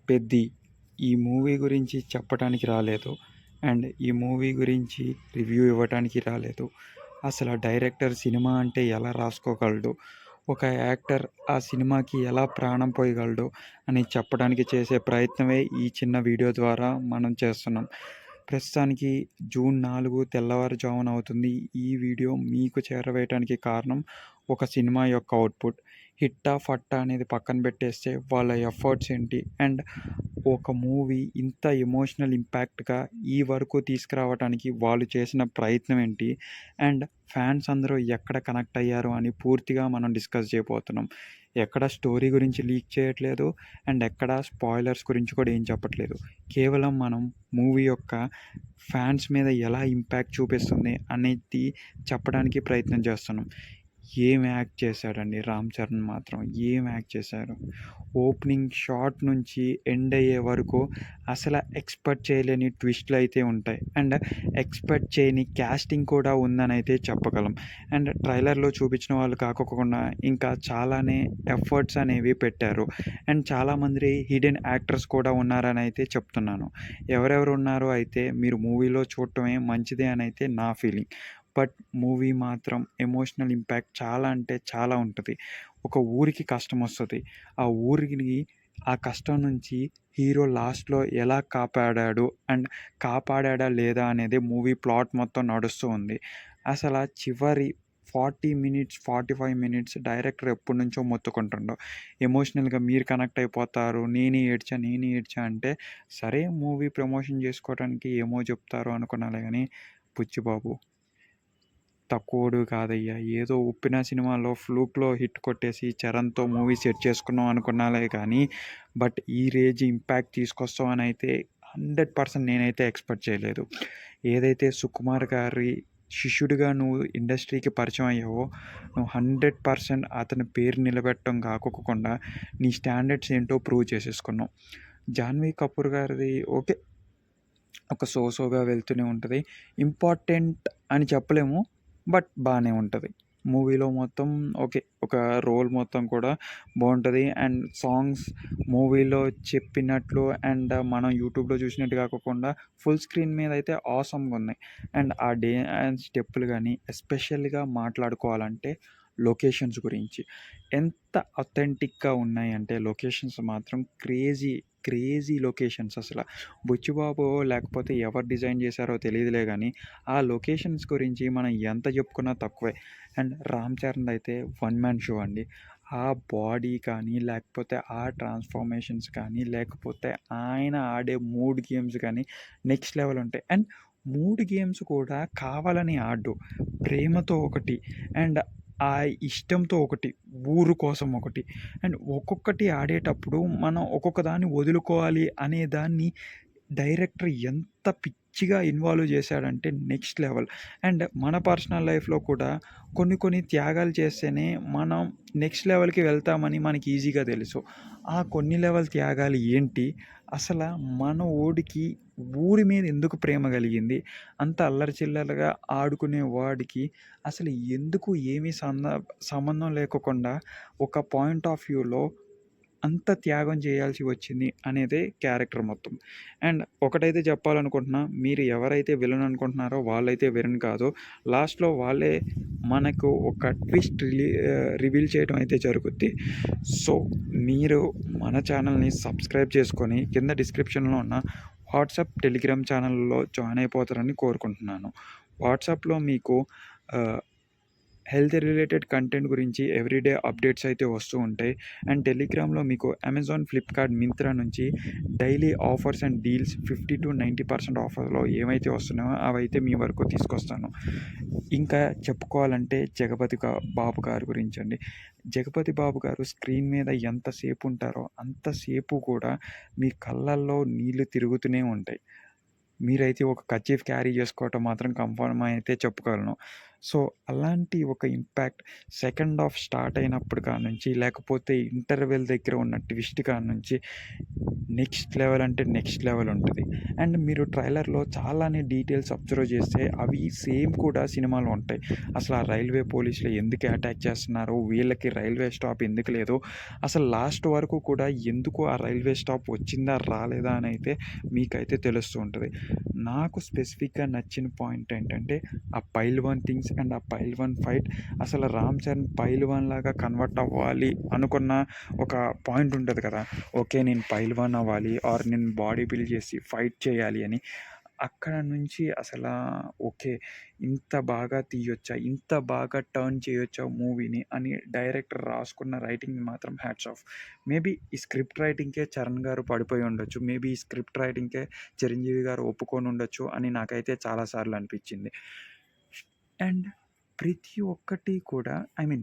'పెద్ది' ఈ మూవీ గురించి చెప్పటానికి రాలేదు. అండ్ ఈ మూవీ గురించి రివ్యూ ఇవ్వటానికి రాలేదు. అసలు ఆ డైరెక్టర్ సినిమా అంటే ఎలా రాసుకోగలడు? ఒక యాక్టర్ ఆ సినిమాకి ఎలా ప్రాణం పోయగలడు అని చెప్పడానికి చేసే ప్రయత్నమే ఈ చిన్న వీడియో ద్వారా మనం చేస్తున్నాం. ప్రస్తుతానికి జూన్ 4 తెల్లవారుజామున అవుతుంది. ఈ వీడియో మీకు చేరవేయటానికి కారణం ఒక సినిమా యొక్క అవుట్‌పుట్. హిట్టా ఫట్టా అనేది పక్కన పెట్టేస్తే వాళ్ళ ఎఫర్ట్స్ ఏంటి? అండ్ ఒక మూవీ ఇంత ఎమోషనల్ ఇంపాక్ట్‌గా ఈ వరకు తీసుకురావటానికి వాళ్ళు చేసిన ప్రయత్నం ఏంటి? అండ్ ఫ్యాన్స్ అందరూ ఎక్కడ కనెక్ట్ అయ్యారు అని పూర్తిగా మనం డిస్కస్ చేయబోతున్నాం. ఎక్కడ స్టోరీ గురించి లీక్ చేయట్లేదు. అండ్ ఎక్కడ స్పాయిలర్స్ గురించి కూడా ఏం చెప్పట్లేదు. కేవలం మనం మూవీ యొక్క ఫ్యాన్స్ మీద ఎలా ఇంపాక్ట్ చూపిస్తుంది అనేది చెప్పడానికి ప్రయత్నం చేస్తున్నాం. ఏం యాక్ట్ చేశాడండి రామ్ చరణ్ మాత్రం. ఏం యాక్ట్ చేశారు. ఓపెనింగ్ షాట్ నుంచి ఎండ్ అయ్యే వరకు అసలు ఎక్స్‌పెక్ట్ చేయలేని ట్విస్ట్‌లు అయితే ఉంటాయి. అండ్ ఎక్స్‌పెక్ట్ చేయని క్యాస్టింగ్ కూడా ఉందని అయితే చెప్పగలం. అండ్ ట్రైలర్‌లో చూపించిన వాళ్ళు కాకోకుండా ఇంకా చాలానే ఎఫర్ట్స్ అనేవి పెట్టారు. అండ్ చాలామంది హిడెన్ యాక్టర్స్ కూడా ఉన్నారని అయితే చెప్తున్నాను. ఎవరెవరు ఉన్నారో అయితే మీరు మూవీలో చూడటమే మంచిది అని అయితే నా ఫీలింగ్. బట్ మూవీ మాత్రం ఎమోషనల్ ఇంపాక్ట్ చాలా అంటే చాలా ఉంటది. ఒక ఊరికి కష్టమొస్తది. ఆ ఊరిని ఆ కష్టం నుంచి హీరో లాస్ట్‌లో ఎలా కాపాడాడు అండ్ కాపాడాడా లేదా అనేది మూవీ ప్లాట్ మొత్తం నడుస్తూ ఉంది. అసల చివరి 40 మినిట్స్, 45 మినిట్స్ డైరెక్టర్ ఎప్పటినుంచో మొత్తుకుంటుండు. ఎమోషనల్‌గా మీరు కనెక్ట్ అయిపోతారు. నేనే ఏడ్చా అంటే, సరే మూవీ ప్రమోషన్ చేసుకోవడానికి ఏమో చెప్తారు అనుకున్నాలే గానీ, బుచ్చిబాబు తక్కువోడు కాదయ్యా. ఏదో 'ఉప్పెన' సినిమాలో ఫ్లూక్‌లో హిట్ కొట్టేసి 'చరణ్‌తో' మూవీ సెట్ చేసుకున్నాం అనుకున్నాలే కానీ, బట్ ఈ రేంజ్ ఇంపాక్ట్ తీసుకొస్తావనైతే 100% నేనైతే ఎక్స్‌పెక్ట్ చేయలేదు. ఏదైతే సుకుమార్ గారి శిష్యుడిగా నువ్వు ఇండస్ట్రీకి పరిచయం అయ్యావో, నువ్వు 100% అతని పేరు నిలబెట్టడం కాకోకుండా, నీ స్టాండర్డ్స్ ఏంటో ప్రూవ్ చేసేసుకున్నావు. 'జాన్వీ కపూర్' గారిది ఓకే. ఒక సోగా వెళ్తూనే ఉంటది. ఇంపార్టెంట్ అని చెప్పలేము. బట్ బానే ఉంటది. మూవీలో మొత్తం ఓకే. ఒక రోల్ మొత్తం కూడా బావుంటది. అండ్ సాంగ్స్ మూవీలో చెప్పినట్లు అండ్ మనం యూట్యూబ్‌లో చూసినట్టు కాకోకుండా ఫుల్ స్క్రీన్ మీద అయితే ఆసమ్‌గా ఉన్నాయి. అండ్ ఆ డాన్స్ స్టెప్పులు గాని, ఎస్పెషల్‌గా మాట్లాడుకోవాలంటే లొకేషన్స్ గురించి. ఎంత అథెంటిక్‌గా ఉన్నాయంటే లొకేషన్స్ మాత్రం క్రేజీ లొకేషన్స్ అసల. 'బుచ్చిబాబు' లేకపోతే ఎవరు డిజైన్ చేశారో తెలీదులే గానీ, ఆ లొకేషన్స్ గురించి మనం ఎంత చెప్పుకున్నా తక్కువే. అండ్ 'రామ్ చరణ్‌ది' అయితే వన్ మ్యాన్ షో అండి. ఆ బాడీ కానీ, లేకపోతే ఆ ట్రాన్స్‌ఫర్మేషన్స్ కానీ, లేకపోతే ఆయన ఆడే 3 గేమ్స్ కానీ నెక్స్ట్ లెవెల్ ఉంటాయి. అండ్ 3 గేమ్స్ కూడా కావాలని ఆడడు. ప్రేమతో ఒకటి అండ్ ఆ ఇష్టంతో ఒకటి, ఊరు కోసం ఒకటి. అండ్ ఒక్కొక్కటి ఆడేటప్పుడు మనం ఒక్కొక్క దాన్ని వదులుకోవాలి అనే దాన్ని డైరెక్టర్ ఎంత పిచ్చిగా ఇన్వాల్వ్ చేశాడంటే నెక్స్ట్ లెవెల్. అండ్ మన పర్సనల్ లైఫ్‌లో కూడా కొన్ని త్యాగాలు చేస్తేనే మనం నెక్స్ట్ లెవెల్‌కి వెళ్తామని మనకి ఈజీగా తెలుసు. ఆ కొన్ని లెవెల్ త్యాగాలు ఏంటి? అసల మనవోడికి ఊరి మీద ఎందుకు ప్రేమ కలిగింది? అంత అల్లరి చిల్లరగా ఆడుకునే వాడికి అసలు ఎందుకు ఏమీ సంబంధం లేకోకుండా ఒక పాయింట్ ఆఫ్ వ్యూలో అంత త్యాగం చేయాల్సి వచ్చింది అనేదే క్యారెక్టర్ మొత్తం. అండ్ ఒకటైతే చెప్పాలనుకుంటున్నా, మీరు ఎవరైతే విలన్ అనుకుంటున్నారో వాళ్ళైతే విలన్ కాదు. లాస్ట్‌లో వాళ్ళే మనకు ఒక ట్విస్ట్ రివీల్ చేయడం అయితే జరుగుద్ది. సో, మీరు మన ఛానల్‌ని సబ్స్క్రైబ్ చేసుకొని కింద డిస్క్రిప్షన్‌లో ఉన్న వాట్సాప్, టెలిగ్రామ్ ఛానల్‌లో జాయిన్ అయిపోతారని కోరుకుంటున్నాను. వాట్సాప్‌లో మీకు ఆహ్ హెల్త్ రిలేటెడ్ కంటెంట్ గురించి ఎవ్రీడే అప్డేట్స్ అయితే వస్తూ ఉంటాయి. అండ్ టెలిగ్రామ్‌లో మీకు అమెజాన్, ఫ్లిప్‌కార్ట్, మింత్రా నుంచి డైలీ ఆఫర్స్ అండ్ డీల్స్ 50-90% ఆఫర్‌లో ఏవైతే వస్తున్నాయో అవైతే మీ వరకు తీసుకొస్తాను. ఇంకా చెప్పుకోవాలంటే బాబు గారి గురించండి. జగపతి బాబు గారు స్క్రీన్ మీద ఎంతసేపు ఉంటారో అంతసేపు కూడా మీ కళ్ళల్లో నీళ్లు తిరుగుతూనే ఉంటాయి. మీరైతే ఒక కర్చీఫ్ క్యారీ చేసుకోవటం మాత్రం కన్ఫర్మ్ అయితే చెప్పుకోగలను. సో, అలాంటి ఒక ఇంపాక్ట్ సెకండ్ హాఫ్ స్టార్ట్ అయినప్పుడు కాడ్నుంచి, లేకపోతే ఇంటర్వెల్ దగ్గర ఉన్న ట్విస్ట్ కాడ్నుంచి నెక్స్ట్ లెవెల్ అంటే నెక్స్ట్ లెవెల్ ఉంటది. అండ్ మీరు ట్రైలర్‌లో చాలానే డీటెయిల్స్ అబ్జర్వ్ చేస్తే అవి సేమ్ కూడా సినిమాలో ఉంటాయి. అసలు ఆ రైల్వే పోలీసులు ఎందుకు అటాక్ చేస్తున్నారు? వీళ్ళకి రైల్వే స్టాప్ ఎందుకు లేదు? అసలు లాస్ట్ వరకు కూడా ఎందుకు ఆ రైల్వే స్టాప్ వచ్చిందా? రాలేదా? అనైతే మీకైతే తెలుస్తూ ఉంటది. నాకు స్పెసిఫిక్‌గా నచ్చిన పాయింట్ ఏంటంటే ఆ పైల్వాన్ థింగ్స్ అండ్ ఆ పైల్వాన్ ఫైట్. అసలు రామ్ చరణ్ పైల్వాన్ లాగా కన్వర్ట్ అవ్వాలి అనుకున్న ఒక పాయింట్ ఉంటది కదా! ఓకే. నేను పైల్వాన్ అవ్వాలి ఆర్ నేను బాడీ బిల్డ్ చేసి ఫైట్ చేయాలి అని. అక్కడ నుంచి అసలా ఓకే. ఇంత బాగా తీయొచ్చా? ఇంత బాగా టర్న్ చేయొచ్చా మూవీని అని డైరెక్టర్ రాసుకున్న రైటింగ్‌ని మాత్రం హ్యాట్స్ ఆఫ్. మేబీ ఈ స్క్రిప్ట్ రైటింగ్‌కే చరణ్ గారు పడిపోయి ఉండొచ్చు. మేబీ ఈ స్క్రిప్ట్ రైటింగ్‌కే చిరంజీవి గారు ఒప్పుకొని ఉండొచ్చు అని నాకైతే చాలా సార్లు అనిపించింది. అండ్ ప్రతి ఒక్కటి కూడా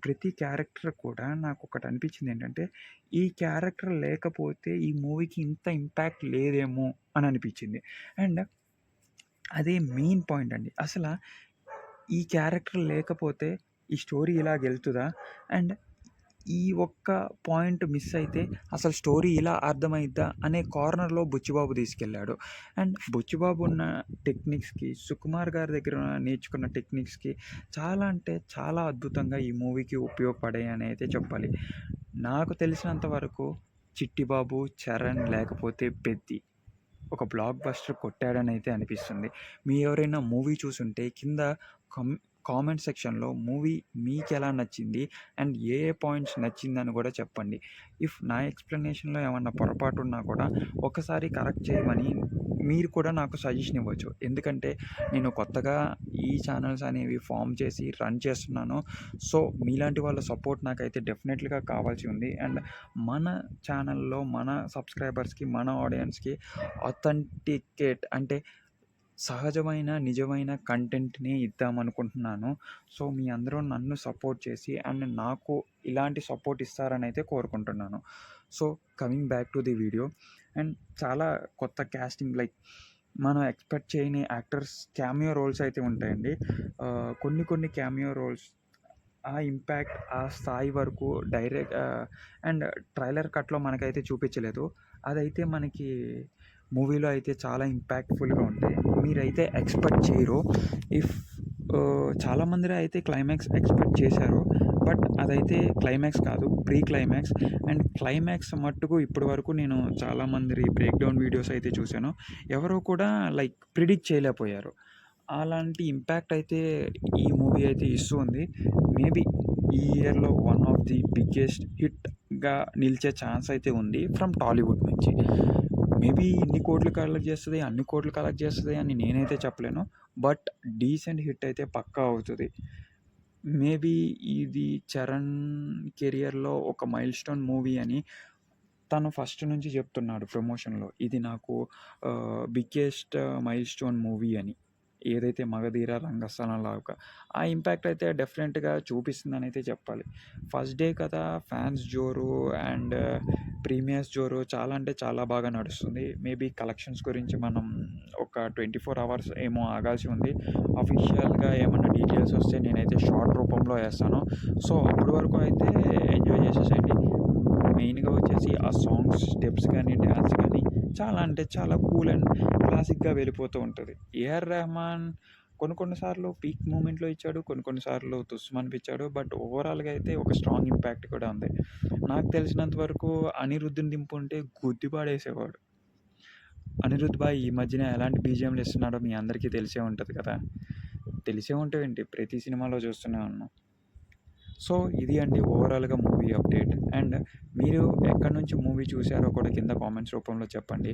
ప్రతి క్యారెక్టర్ కూడా నాకొకటి అనిపించిందేంటంటే, ఈ క్యారెక్టర్ లేకపోతే ఈ మూవీకి ఇంత ఇంపాక్ట్ లేదేమో అని అనిపించింది. అండ్ అదే మెయిన్ పాయింట్ అండి. ఈ క్యారెక్టర్ లేకపోతే ఈ స్టోరీ ఇలాగెళ్తదా? అండ్ ఈ ఒక్క పాయింట్ మిస్ అయితే అసలు స్టోరీ ఇలా అర్థమైద్దా అనే కార్నర్‌లో బుచ్చిబాబు తీసుకెళ్ళాడు. అండ్ బుచ్చిబాబు ఉన్న టెక్నిక్స్‌కి, సుకుమార్ గారి దగ్గర నేర్చుకున్న టెక్నిక్స్‌కి చాలా అంటే చాలా అద్భుతంగా ఈ మూవీకి ఉపయోగపడాయని అయితే చెప్పాలి. నాకు తెలిసినంత వరకు 'చిట్టిబాబు', 'చరణ్' లేకపోతే 'పెద్ది' ఒక బ్లాక్ బస్టర్ కొట్టాడనైతే అనిపిస్తుంది. మీ ఎవరైనా మూవీ చూసుంటే కింద కం కామెంట్ సెక్షన్‌లో మూవీ మీకెలా నచ్చింది? అండ్ ఏ ఏ పాయింట్స్ నచ్చిందని గూడా చెప్పండి. ఇఫ్ నా ఎక్స్‌ప్లనేషన్‌లో ఏమన్నా పొరపాటున్నా కూడా ఒకసారి కరెక్ట్ చేయమని మీరు కూడా నాకు సజెషన్ ఇవ్వచ్చు. ఎందుకంటే నేను కొత్తగా ఈ ఛానెల్స్ అనేవి ఫార్మ్ చేసి రన్ చేస్తున్నాను. సో, మీలాంటి వాళ్ళ సపోర్ట్ నాకైతే డెఫినెట్‌లీగా కావాల్సి ఉంది. అండ్ మన ఛానెల్‌లో మన సబ్స్క్రైబర్స్‌కి, మన ఆడియన్స్‌కి అథెంటికేట్ అంటే సహజమైన, నిజమైన కంటెంట్‌ని ఇద్దామనుకుంటున్నాను. సో, మీ అందరూ నన్ను సపోర్ట్ చేసి అండ్ నాకు ఇలాంటి సపోర్ట్ ఇస్తారనైతే కోరుకుంటున్నాను. So, coming back to the video and చాలా కొత్త కాస్టింగ్ లైక్ మనం ఎక్స్‌పెక్ట్ చేయని యాక్టర్స్ క్యామియో రోల్స్ అయితే ఉంటాయండి. కొన్ని కొన్ని క్యామియో రోల్స్ ఆ ఇంపాక్ట్, ఆ స్థాయి వరకు అండ్ ట్రైలర్ కట్‌లో మనకైతే చూపించలేదు. అదైతే మనకి మూవీలో అయితే చాలా ఇంపాక్ట్‌ఫుల్‌గా ఉంటాయి. మీరైతే ఎక్స్‌పెక్ట్ చేయరు. ఇఫ్ చాలామంది అయితే క్లైమాక్స్ ఎక్స్‌పెక్ట్ చేశారు. బట్ అదైతే క్లైమాక్స్ కాదు. Pre climax. అండ్ క్లైమాక్స్ మట్టుకు ఇప్పటి వరకు నేను చాలామంది బ్రేక్ డౌన్ వీడియోస్ అయితే చూసాను. ఎవరు కూడా లైక్ ప్రిడిక్ట్ చేయలేకపోయారు. అలాంటి ఇంపాక్ట్ అయితే ఈ మూవీ అయితే ఇస్తూ ఉంది. మేబీ ఈ ఇయర్‌లో వన్ ఆఫ్ ది బిగ్గెస్ట్ హిట్‌గా నిలిచే ఛాన్స్ అయితే ఉంది ఫ్రమ్ టాలీవుడ్ నుంచి. మేబీ ఇన్ని కోట్లు కలెక్ట్ చేస్తది, అన్ని కోట్లు కలెక్ట్ చేస్తది అని నేనైతే చెప్పలేను. బట్ డీసెంట్ హిట్ అయితే పక్కా అవుతది. మేబీ ఇది చరణ్ కెరియర్‌లో ఒక మైల్‌స్టోన్ మూవీ అని తను ఫస్ట్ నుంచి చెప్తున్నాడు ప్రమోషన్‌లో. ఇది నాకు బిగ్గెస్ట్ మైల్‌స్టోన్ మూవీ అని. ఏదైతే 'మగధీర', 'రంగస్థలం' లాగా. ఆ ఇంపాక్ట్ అయితే డెఫినెట్‌గా చూపిస్తుందనైతే చెప్పాలి. ఫస్ట్ డే కదా ఫ్యాన్స్ జోరు అండ్ ప్రీమియర్స్ జోరు చాలా అంటే చాలా బాగా నడుస్తుంది. మేబీ కలెక్షన్స్ గురించి మనం ఒక 24 అవర్స్ ఏమో ఆగాల్సి ఉంది. అఫీషియల్‌గా ఏమన్నా డీటెయిల్స్ వస్తే నేనైతే షార్ట్ రూపంలో ఏస్తాను. సో, అప్పటి వరకు అయితే ఎంజాయ్ చేసేసేయండి. మెయిన్‌గా వచ్చేసి ఆ సాంగ్స్, స్టెప్స్ కానీ, డాన్స్ కానీ చాలా అంటే చాలా కూల్ అండ్ క్లాసిక్‌గా వెళ్ళిపోతూ ఉంటది. ఏఆర్ రెహమాన్ కొన్ని కొన్ని సార్లు పీక్ మూమెంట్‌లో ఇచ్చాడు. కొన్ని కొన్ని సార్లు తుస్సుమనిపించాడు. బట్ ఓవరాల్‌గా అయితే ఒక స్ట్రాంగ్ ఇంపాక్ట్ కూడా ఉంది. నాకు తెలిసినంత వరకు అనిరుద్‌ని దింపుంటే గుద్ది పడేసేవాడు. అనిరుద్ భాయ్ ఈ మధ్యన ఎలాంటి బీజీఎంలు ఇస్తున్నాడో మీ అందరికీ తెలిసే ఉంటది కదా! తెలిసే ఉంటావేంటి ప్రతి సినిమాలో చూస్తూనే ఉన్నాం. సో, ఇది అండి ఓవరాల్‌గా మూవీ అప్డేట్. అండ్ మీరు ఎక్కడి నుంచి మూవీ చూసారో కూడా కింద కామెంట్స్ రూపంలో చెప్పండి.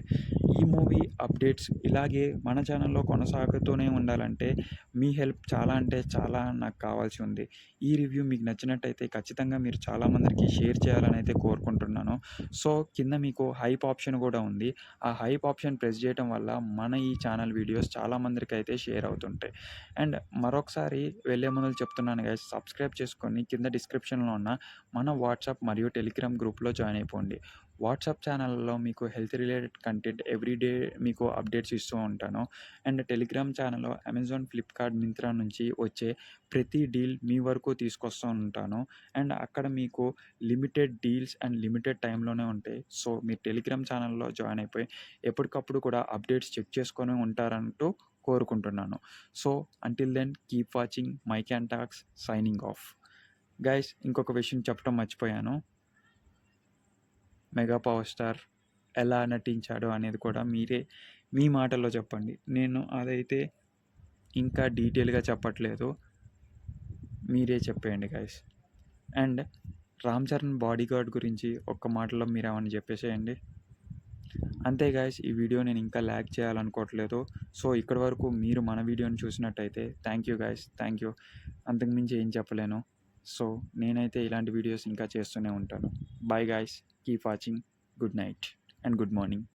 ఈ మూవీ అప్డేట్స్ ఇలాగే మన ఛానెల్‌లో కొనసాగుతూనే ఉండాలంటే మీ హెల్ప్ చాలా అంటే చాలా నాకు కావాల్సి ఉంది. ఈ రివ్యూ మీకు నచ్చినట్టయితే ఖచ్చితంగా మీరు చాలామందికి షేర్ చేయాలని అయితే కోరుకుంటున్నాను. సో, కింద మీకు హైప్ ఆప్షన్ కూడా ఉంది. ఆ హైప్ ఆప్షన్ ప్రెస్ చేయటం వల్ల మన ఈ ఛానల్ వీడియోస్ చాలామందికైతే షేర్ అవుతుంటాయి. అండ్ మరొకసారి వెళ్ళే ముందు చెప్తున్నాను గైస్ సబ్స్క్రైబ్ చేసుకొని కింద డిస్క్రిప్షన్‌లో ఉన్న మన వాట్సాప్ మరియు టెలిగ్రామ్ గ్రూప్‌లో జాయిన్ అయిపోండి. వాట్సాప్ ఛానల్‌లో మీకు హెల్త్ రిలేటెడ్ కంటెంట్ ఎవ్రీడే మీకు అప్డేట్స్ ఇస్తూ ఉంటాను. అండ్ టెలిగ్రామ్ ఛానల్‌లో అమెజాన్, ఫ్లిప్‌కార్ట్, మింత్రా నుంచి వచ్చే ప్రతి డీల్ మీ వరకు తీసుకొస్తూ ఉంటాను. అండ్ అక్కడ మీకు లిమిటెడ్ డీల్స్ అండ్ లిమిటెడ్ టైమ్‌లోనే ఉంటాయి. సో, మీరు టెలిగ్రామ్ ఛానల్‌లో జాయిన్ అయిపోయి ఎప్పటికప్పుడు కూడా అప్డేట్స్ చెక్ చేసుకొని ఉంటారంటూ కోరుకుంటున్నాను. So, until then keep watching Mike and Talks signing off. Guys ఇంకొక విషయం చెప్పడం మర్చిపోయాను. మెగా పవర్ స్టార్ ఎలా నటించాడు అనేది కూడా మీరే మీ మాటల్లో చెప్పండి. నేను అదైతే ఇంకా డీటెయిల్‌గా చెప్పట్లేదు. మీరే చెప్పేయండి guys. And Ram Charan bodyguard గురించి ఒక్క మాటలో మీరేమన్నా చెప్పేసేయండి. అంతే గైస్, ఈ వీడియో నేను ఇంకా ల్యాగ్ చేయాలనుకోవట్లేదు. సో, ఇక్కడి వరకు మీరు మన వీడియోని చూసినట్టయితే thank you guys. Thank you. అంతకు మించి ఏం చెప్పలేను. సో, నేనైతే ఇలాంటి వీడియోస్ ఇంకా చేస్తూనే ఉంటాను. Bye guys. Keep watching. Good night and good morning.